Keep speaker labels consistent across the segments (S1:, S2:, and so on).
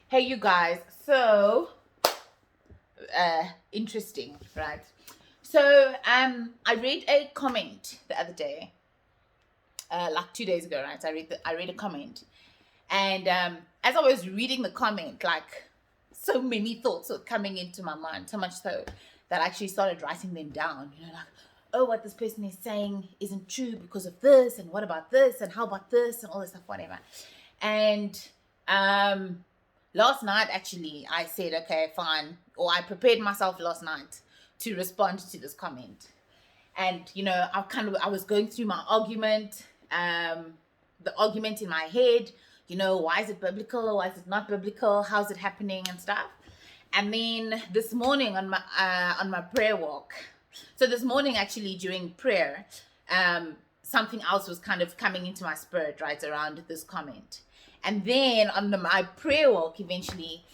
S1: Hey, you guys. So, interesting, right? So, I read a comment the other day, like 2 days ago, right? I read a comment, and as I was reading the comment, like so many thoughts were coming into my mind, so much so that I actually started writing them down. Like, oh, what this person is saying isn't true because of this, and what about this, and how about this, and all this stuff, whatever. And last night, actually, I said, okay, fine, or I prepared myself last night to respond to this comment. And I was going through my argument, the argument in my head. Why is it biblical? Why is it not biblical? How's it happening and stuff? And then this morning on my prayer walk, so this morning actually during prayer, something else was kind of coming into my spirit right around this comment. And then on my prayer walk, eventually,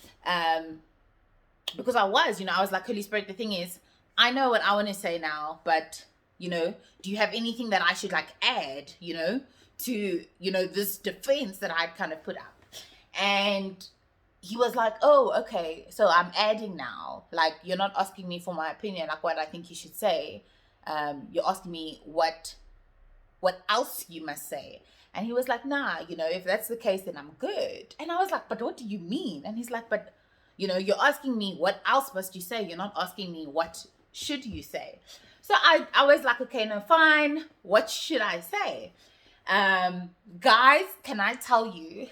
S1: because I was like, Holy Spirit, the thing is, I know what I want to say now, but, do you have anything that I should like add, to, this defense that I'd kind of put up? And he was like, oh, okay, so I'm adding now. Like, you're not asking me for my opinion, like what I think you should say. You're asking me what else you must say. And he was like, nah, if that's the case, then I'm good. And I was like, but what do you mean? And he's like, but, you're asking me what else must you say? You're not asking me what should you say. So I was like, okay, no, fine. What should I say? Guys, can I tell you,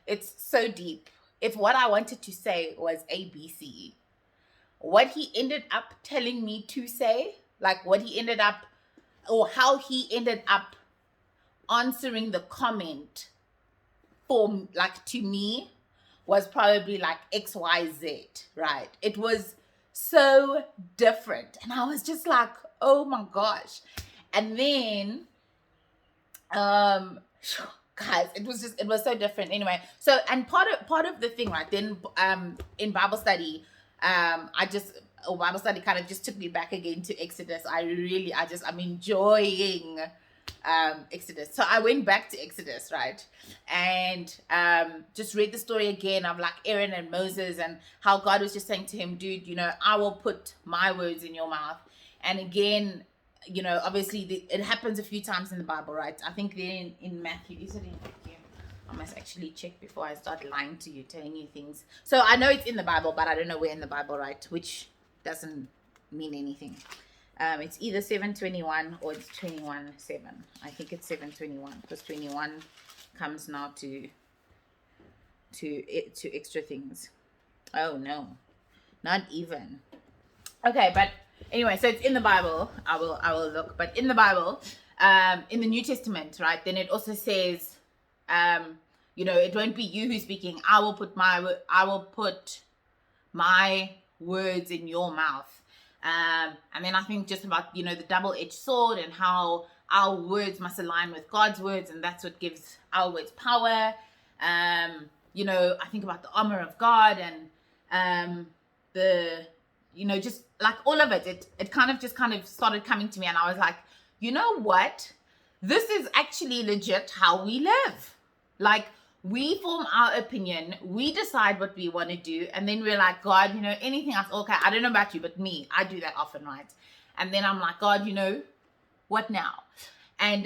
S1: it's so deep. If what I wanted to say was ABC, what he ended up telling me to say, like what he ended up, or how he ended up answering the comment for, like, to me, was probably like XYZ, right? It was so different. And I was just like, oh my gosh. And then, guys, it was so different. Anyway, so, and part of the thing, right, then in Bible study, Bible study kind of just took me back again to Exodus. I'm enjoying Exodus. So I went back to Exodus, right? And just read the story again of like Aaron and Moses, and how God was just saying to him, dude, I will put my words in your mouth. And again, obviously it happens a few times in the Bible, right? I think then in Matthew, is it in Matthew? I must actually check before I start lying to you, telling you things. So I know it's in the Bible, but I don't know where in the Bible, right? Which doesn't mean anything. It's either 7:21 or it's 21:7. I think it's 7:21 because 21 comes now to extra things. Oh no, not even. Okay, but anyway, so it's in the Bible. I will look, but in the Bible, in the New Testament, right? Then it also says, it won't be you who's speaking. I will put my words in your mouth. And then I think just about, the double-edged sword and how our words must align with God's words, and that's what gives our words power. I think about the armor of God and just like all of it. It kind of started coming to me, and I was like, you know what? This is actually legit how we live. Like, we form our opinion, we decide what we want to do, and then we're like, God, anything else, okay, I don't know about you, but me, I do that often, right? And then I'm like, God, what now? And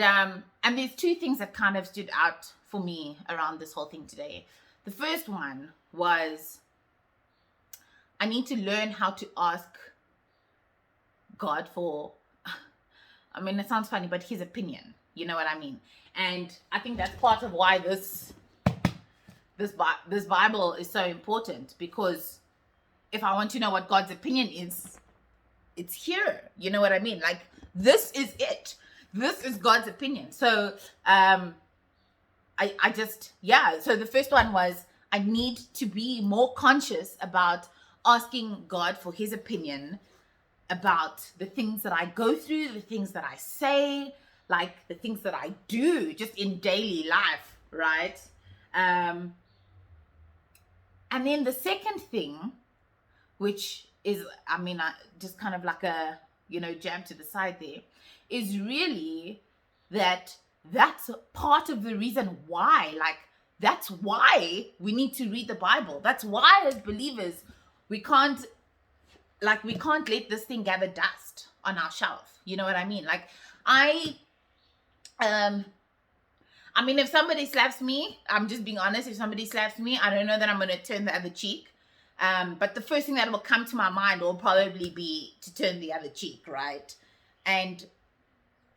S1: there's two things that kind of stood out for me around this whole thing today. The first one was, I need to learn how to ask God for, it sounds funny, but his opinion, you know what I mean? And I think that's part of why this Bible is so important, because if I want to know what God's opinion is, it's here. You know what I mean? Like, this is it. This is God's opinion. So so the first one was, I need to be more conscious about asking God for his opinion about the things that I go through, the things that I say, like the things that I do just in daily life, right? And then the second thing, which is, just kind of like a, jab to the side there, is really that's part of the reason why, like, That's why we need to read the Bible. That's why as believers, we can't let this thing gather dust on our shelf. You know what I mean? Like I mean, if somebody slaps me, I'm just being honest. If somebody slaps me, I don't know that I'm going to turn the other cheek. But the first thing that will come to my mind will probably be to turn the other cheek, right? And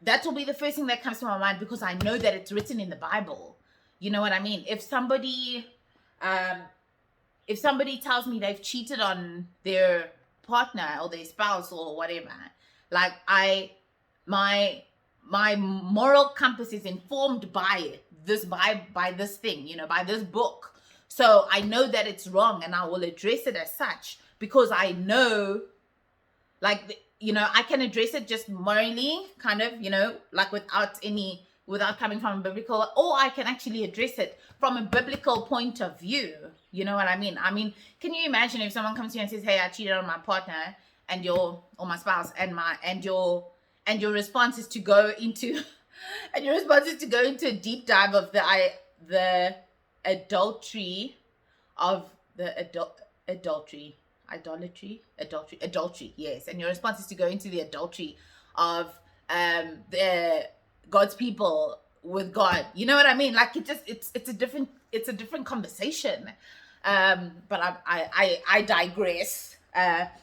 S1: that will be the first thing that comes to my mind because I know that it's written in the Bible. You know what I mean? If somebody tells me they've cheated on their partner or their spouse or whatever, like my moral compass is informed by this thing, you know, by this book. So I know that it's wrong and I will address it as such because I know, like, you know, I can address it just morally, kind of, you know, like without coming from a biblical, or I can actually address it from a biblical point of view. You know what I mean? I mean, can you imagine if someone comes to you and says, hey, I cheated on my partner or my spouse, and your response is to go into a deep dive of the adultery, yes. And your response is to go into the adultery of the God's people with God. You know what I mean? Like it's a different conversation. But I digress.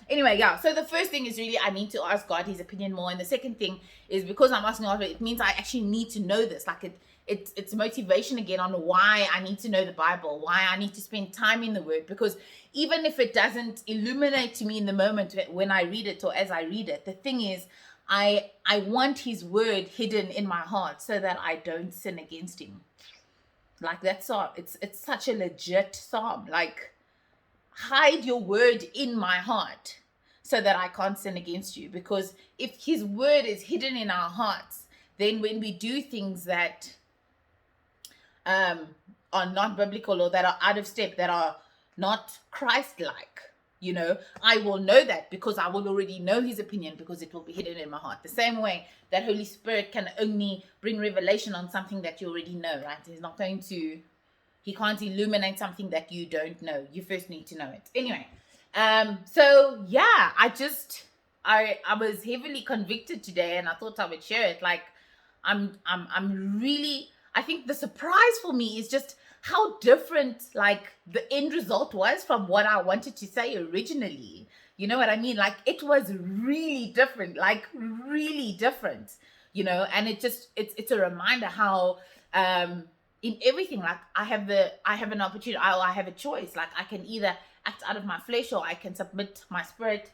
S1: Anyway, yeah. So the first thing is really I need to ask God his opinion more, and the second thing is because I'm asking God, it means I actually need to know this. Like it's motivation again on why I need to know the Bible, why I need to spend time in the Word, because even if it doesn't illuminate to me in the moment when I read it or as I read it, the thing is I want his word hidden in my heart so that I don't sin against him. Like that psalm, it's such a legit psalm. Like, hide your word in my heart so that I can't sin against you. Because if his word is hidden in our hearts, then when we do things that are not biblical or that are out of step, that are not Christ-like, you know, I will know that because I will already know his opinion because it will be hidden in my heart. The same way that Holy Spirit can only bring revelation on something that you already know, right? He can't illuminate something that you don't know. You first need to know it. Anyway, so yeah, I was heavily convicted today, and I thought I would share it. Like, I'm really, I think the surprise for me is just how different, like, the end result was from what I wanted to say originally. You know what I mean? Like, it was really different, you know, and it's a reminder how, in everything, like I have an opportunity, I have a choice. Like I can either act out of my flesh or I can submit my spirit,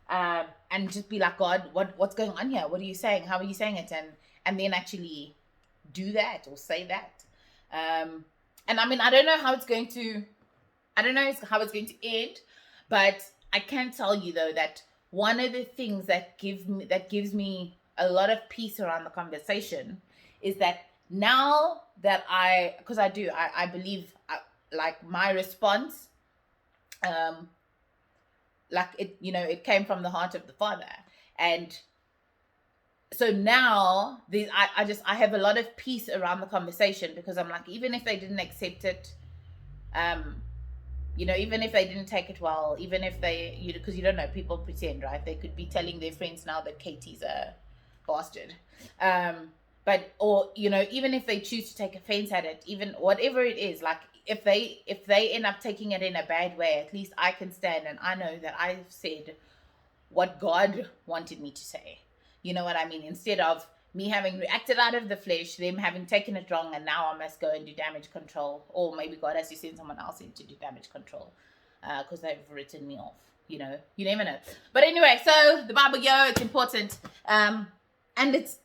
S1: and just be like, God, what's going on here? What are you saying? How are you saying it? And then actually do that or say that. And I mean, I don't know how it's going to end, but I can tell you though that one of the things that gives me a lot of peace around the conversation is that now that I believe, like, my response, like, it, you know, it came from the heart of the Father. And so now I have a lot of peace around the conversation, because I'm like, even if they didn't accept it, you know, even if they didn't take it well, even if they, you know, because you don't know, people pretend, right? They could be telling their friends now that Katie's a bastard. But, or, you know, even if they choose to take offense at it, even whatever it is, like, if they end up taking it in a bad way, at least I can stand and I know that I've said what God wanted me to say. You know what I mean? Instead of me having reacted out of the flesh, them having taken it wrong, and now I must go and do damage control. Or maybe God has to send someone else in to do damage control, because they've written me off. You know, you never know. But anyway, so the Bible, it's important. And it's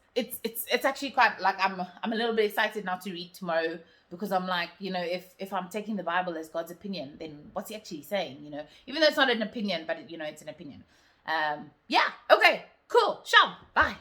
S1: actually quite, like, I'm a little bit excited now to read tomorrow, because I'm like, you know, if I'm taking the Bible as God's opinion, then what's he actually saying? You know, even though it's not an opinion, but you know, it's an opinion. Yeah. Okay. Cool. Ciao. Bye.